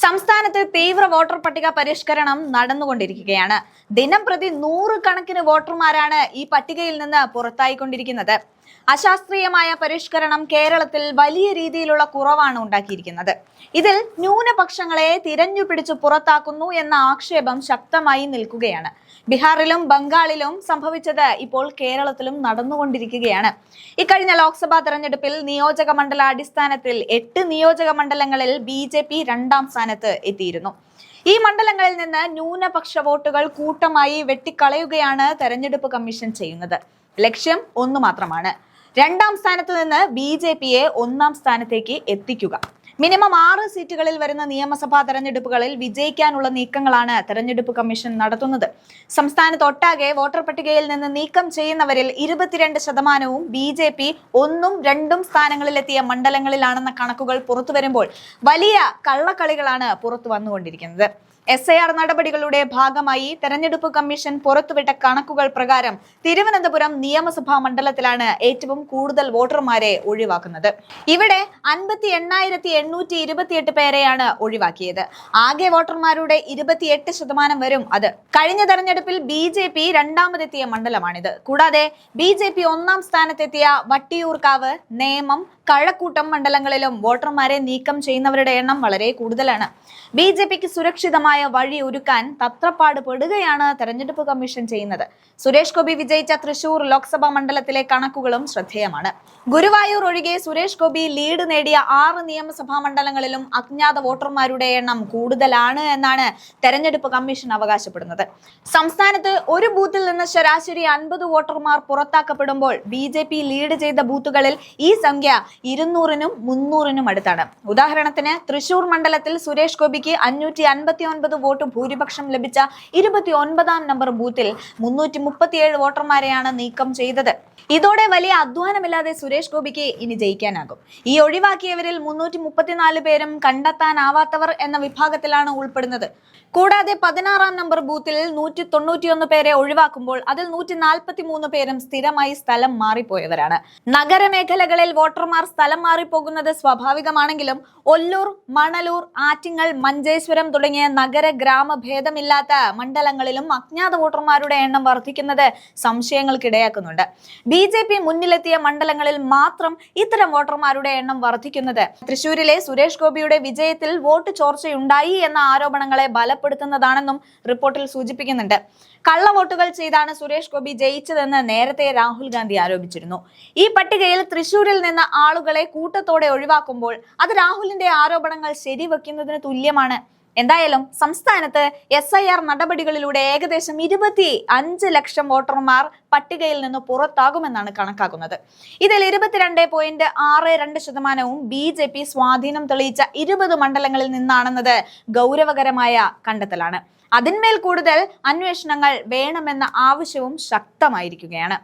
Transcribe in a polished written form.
സംസ്ഥാനത്ത് തീവ്ര വോട്ടർ പട്ടിക പരിഷ്കരണം നടന്നുകൊണ്ടിരിക്കുകയാണ്. ദിനം പ്രതി 100 കണക്കിന് വോട്ടർമാരാണ് ഈ പട്ടികയിൽ നിന്ന് പുറത്തായിക്കൊണ്ടിരിക്കുന്നത്. അശാസ്ത്രീയമായ പരിഷ്കരണം കേരളത്തിൽ വലിയ രീതിയിലുള്ള കുറവാണ് ഉണ്ടാക്കിയിരിക്കുന്നത്. ഇതിൽ ന്യൂനപക്ഷങ്ങളെ തിരഞ്ഞുപിടിച്ചു പുറത്താക്കുന്നു എന്ന ആക്ഷേപം ശക്തമായി നിൽക്കുകയാണ്. ബീഹാറിലും ബംഗാളിലും സംഭവിച്ചത് ഇപ്പോൾ കേരളത്തിലും നടന്നുകൊണ്ടിരിക്കുകയാണ്. ഇക്കഴിഞ്ഞ ലോക്സഭാ തെരഞ്ഞെടുപ്പിൽ നിയോജക മണ്ഡല അടിസ്ഥാനത്തിൽ 8 നിയോജക മണ്ഡലങ്ങളിൽ BJP 2ാം സ്ഥാനത്ത് എത്തിയിരുന്നു. ഈ മണ്ഡലങ്ങളിൽ നിന്ന് ന്യൂനപക്ഷ വോട്ടുകൾ കൂട്ടമായി വെട്ടിക്കളയുകയാണ് തെരഞ്ഞെടുപ്പ് കമ്മീഷൻ ചെയ്യുന്നത്. ലക്ഷ്യം ഒന്ന് മാത്രമാണ്: 2ാം സ്ഥാനത്ത് നിന്ന് BJPയെ 1ാം സ്ഥാനത്തേക്ക് എത്തിക്കുക. മിനിമം 6 സീറ്റുകളിൽ വരുന്ന നിയമസഭാ തെരഞ്ഞെടുപ്പുകളിൽ വിജയിക്കാനുള്ള നീക്കങ്ങളാണ് തെരഞ്ഞെടുപ്പ് കമ്മീഷൻ നടത്തുന്നത്. സംസ്ഥാനത്തൊട്ടാകെ വോട്ടർ പട്ടികയിൽ നിന്ന് നീക്കം ചെയ്യുന്നവരിൽ 22% BJP 1ഉം 2ഉം സ്ഥാനങ്ങളിലെത്തിയ മണ്ഡലങ്ങളിലാണെന്ന കണക്കുകൾ പുറത്തുവരുമ്പോൾ വലിയ കള്ളക്കളികളാണ് പുറത്തു വന്നുകൊണ്ടിരിക്കുന്നത്. SIR നടപടികളുടെ ഭാഗമായി തെരഞ്ഞെടുപ്പ് കമ്മീഷൻ പുറത്തുവിട്ട കണക്കുകൾ പ്രകാരം തിരുവനന്തപുരം നിയമസഭാ മണ്ഡലത്തിലാണ് ഏറ്റവും കൂടുതൽ വോട്ടർമാരെ ഒഴിവാക്കുന്നത്. ഇവിടെ 58,828 പേരെയാണ് ഒഴിവാക്കിയത്. ആകെ വോട്ടർമാരുടെ 28% വരും അത്. കഴിഞ്ഞ തെരഞ്ഞെടുപ്പിൽ BJP 2ാമതെത്തിയ മണ്ഡലമാണിത്. കൂടാതെ BJP 1ാം സ്ഥാനത്തെത്തിയ വട്ടിയൂർക്കാവ്, നേമം, കഴക്കൂട്ടം മണ്ഡലങ്ങളിലും വോട്ടർമാരെ നീക്കം ചെയ്യുന്നവരുടെ എണ്ണം വളരെ കൂടുതലാണ്. BJPക്ക് സുരക്ഷിതമായ വഴി ഒരുക്കാൻ തത്രപ്പാട് പെടുകയാണ് തെരഞ്ഞെടുപ്പ് കമ്മീഷൻ ചെയ്യുന്നത്. സുരേഷ് ഗോപി വിജയിച്ച തൃശൂർ ലോക്സഭാ മണ്ഡലത്തിലെ കണക്കുകളും ശ്രദ്ധേയമാണ്. ഗുരുവായൂർ ഒഴികെ സുരേഷ് ഗോപി ലീഡ് നേടിയ 6 നിയമസഭാ മണ്ഡലങ്ങളിലും അജ്ഞാത വോട്ടർമാരുടെ എണ്ണം കൂടുതലാണ് എന്നാണ് തെരഞ്ഞെടുപ്പ് കമ്മീഷൻ അവകാശപ്പെടുന്നത്. സംസ്ഥാനത്ത് ഒരു ബൂത്തിൽ നിന്ന് ശരാശരി 50 വോട്ടർമാർ പുറത്താക്കപ്പെടുമ്പോൾ BJP ലീഡ് ചെയ്ത ബൂത്തുകളിൽ ഈ സംഖ്യ 200നും 300നും അടുത്താണ്. ഉദാഹരണത്തിന് തൃശൂർ മണ്ഡലത്തിൽ സുരേഷ് ഗോപിക്ക് 559 വോട്ട് ഭൂരിപക്ഷം ലഭിച്ച 29ാം നമ്പർ ബൂത്തിൽ 337 വോട്ടർമാരെയാണ് നീക്കം ചെയ്തത്. ഇതോടെ വലിയ അധ്വാനമില്ലാതെ സുരേഷ് ഗോപിക്ക് ഇനി ജയിക്കാനാകും. ഈ ഒഴിവാക്കിയവരിൽ 334 പേരും കണ്ടെത്താനാവാത്തവർ എന്ന വിഭാഗത്തിലാണ് ഉൾപ്പെടുന്നത്. കൂടാതെ 16ാം നമ്പർ ബൂത്തിൽ 191 പേരെ ഒഴിവാക്കുമ്പോൾ അതിൽ 143 പേരും സ്ഥിരമായി സ്ഥലം മാറിപ്പോയവരാണ്. നഗരമേഖലകളിൽ വോട്ടർമാർ സ്ഥലം മാറിപ്പോകുന്നത് സ്വാഭാവികമാണെങ്കിലും ഒല്ലൂർ, മണലൂർ, ആറ്റിങ്ങൽ, മഞ്ചേശ്വരം തുടങ്ങിയ നഗര ഗ്രാമ ഭേദമില്ലാത്ത മണ്ഡലങ്ങളിലും അജ്ഞാത വോട്ടർമാരുടെ എണ്ണം വർദ്ധിക്കുന്നത് സംശയങ്ങൾക്കിടയാക്കുന്നുണ്ട്. BJP മുന്നിലെത്തിയ മണ്ഡലങ്ങളിൽ മാത്രം ഇത്തരം വോട്ടർമാരുടെ എണ്ണം വർദ്ധിക്കുന്നത് തൃശൂരിലെ സുരേഷ് ഗോപിയുടെ വിജയത്തിൽ വോട്ട് ചോർച്ചയുണ്ടായി എന്ന ആരോപണങ്ങളെ ബലപ്പെടുത്തുന്നതാണെന്നും റിപ്പോർട്ടിൽ സൂചിപ്പിക്കുന്നുണ്ട്. കള്ളവോട്ടുകൾ ചെയ്താണ് സുരേഷ് ഗോപി ജയിച്ചതെന്ന് നേരത്തെ രാഹുൽ ഗാന്ധി ആരോപിച്ചിരുന്നു. ഈ പട്ടികയിൽ തൃശൂരിൽ നിന്ന് ആളുകളെ കൂട്ടത്തോടെ ഒഴിവാക്കുമ്പോൾ അത് രാഹുലിന്റെ ആരോപണങ്ങൾ ശരിവെക്കുന്നതിന് തുല്യമാണ്. എന്തായാലും സംസ്ഥാനത്ത് SIR നടപടികളിലൂടെ ഏകദേശം 25 ലക്ഷം വോട്ടർമാർ പട്ടികയിൽ നിന്ന് പുറത്താകുമെന്നാണ് കണക്കാക്കുന്നത്. ഇതിൽ 22.62% BJP സ്വാധീനം തെളിയിച്ച 20 മണ്ഡലങ്ങളിൽ നിന്നാണെന്നത് ഗൗരവകരമായ കണ്ടെത്തലാണ്. അതിന്മേൽ കൂടുതൽ അന്വേഷണങ്ങൾ വേണമെന്ന ആവശ്യവും ശക്തമായിരിക്കുകയാണ്.